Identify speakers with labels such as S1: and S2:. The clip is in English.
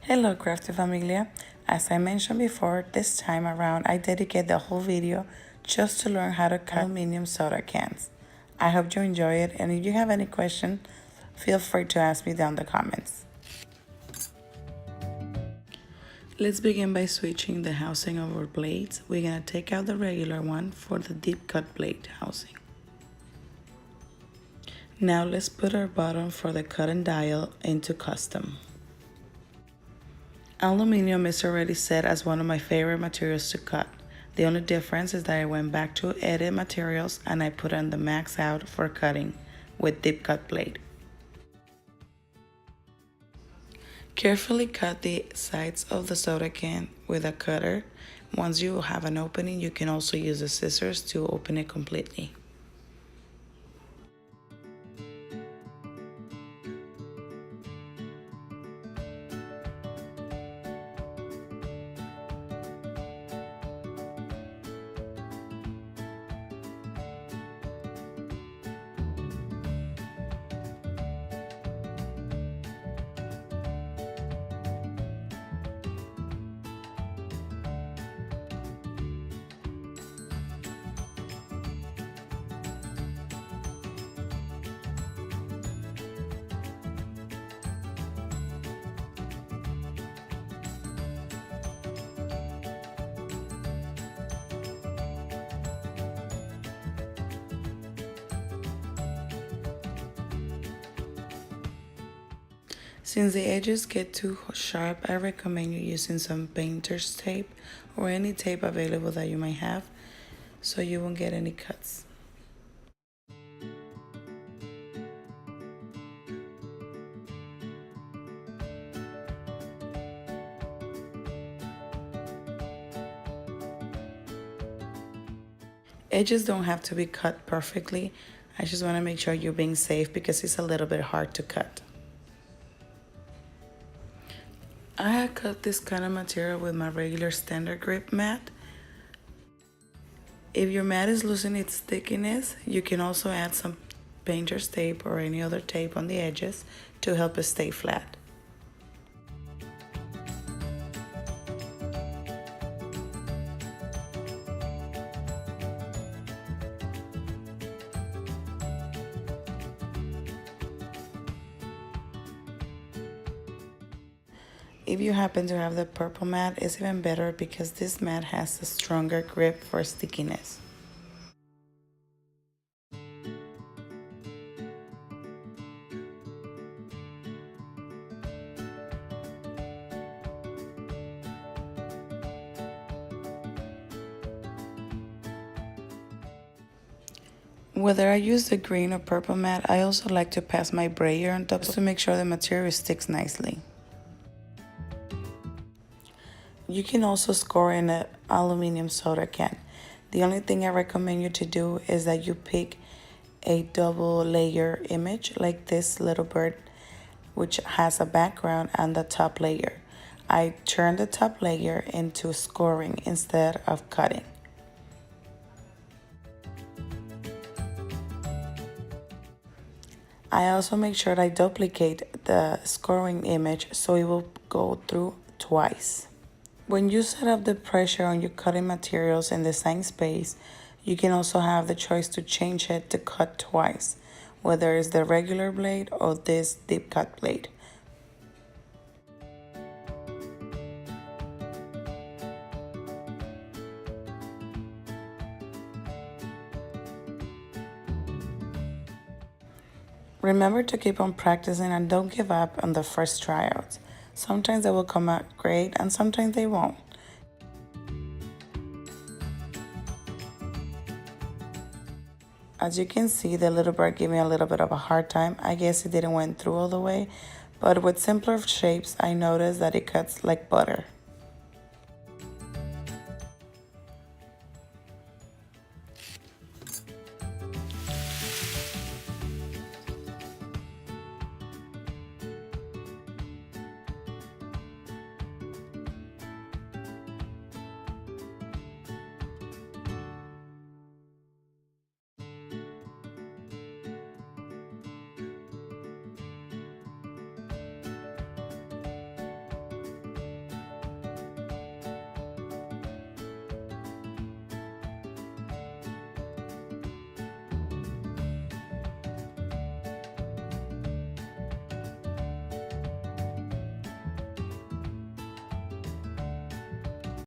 S1: Hello crafty familia. As I mentioned before, this time around I dedicate the whole video just to learn how to cut aluminum soda cans. I hope you enjoy it, and if you have any questions, feel free to ask me down in the comments. Let's begin by switching the housing of our blades. We're going to take out the regular one for the deep cut blade housing. Now let's put our button for the cutting dial into custom. Aluminum is already set as one of my favorite materials to cut. The only difference is that I went back to edit materials and I put on the max out for cutting with deep cut blade. Carefully cut the sides of the soda can with a cutter. Once you have an opening, you can also use the scissors to open it completely. Since the edges get too sharp, I recommend you using some painter's tape or any tape available that you might have so you won't get any cuts. Edges don't have to be cut perfectly. I just want to make sure you're being safe because it's a little bit hard to cut. I had cut this kind of material with my regular standard grip mat. If your mat is losing its stickiness, you can also add some painter's tape or any other tape on the edges to help it stay flat. If you happen to have the purple mat, it's even better because this mat has a stronger grip for stickiness. Whether I use the green or purple mat, I also like to pass my brayer on top to make sure the material sticks nicely. You can also score in an aluminum soda can. The only thing I recommend you to do is that you pick a double layer image like this little bird, which has a background and the top layer. I turn the top layer into scoring instead of cutting. I also make sure that I duplicate the scoring image so it will go through twice. When you set up the pressure on your cutting materials in the same space, you can also have the choice to change it to cut twice, whether it's the regular blade or this deep cut blade. Remember to keep on practicing and don't give up on the first tryouts. Sometimes they will come out great and sometimes they won't. As you can see, the little bird gave me a little bit of a hard time. I guess it didn't went through all the way, but with simpler shapes, I noticed that it cuts like butter.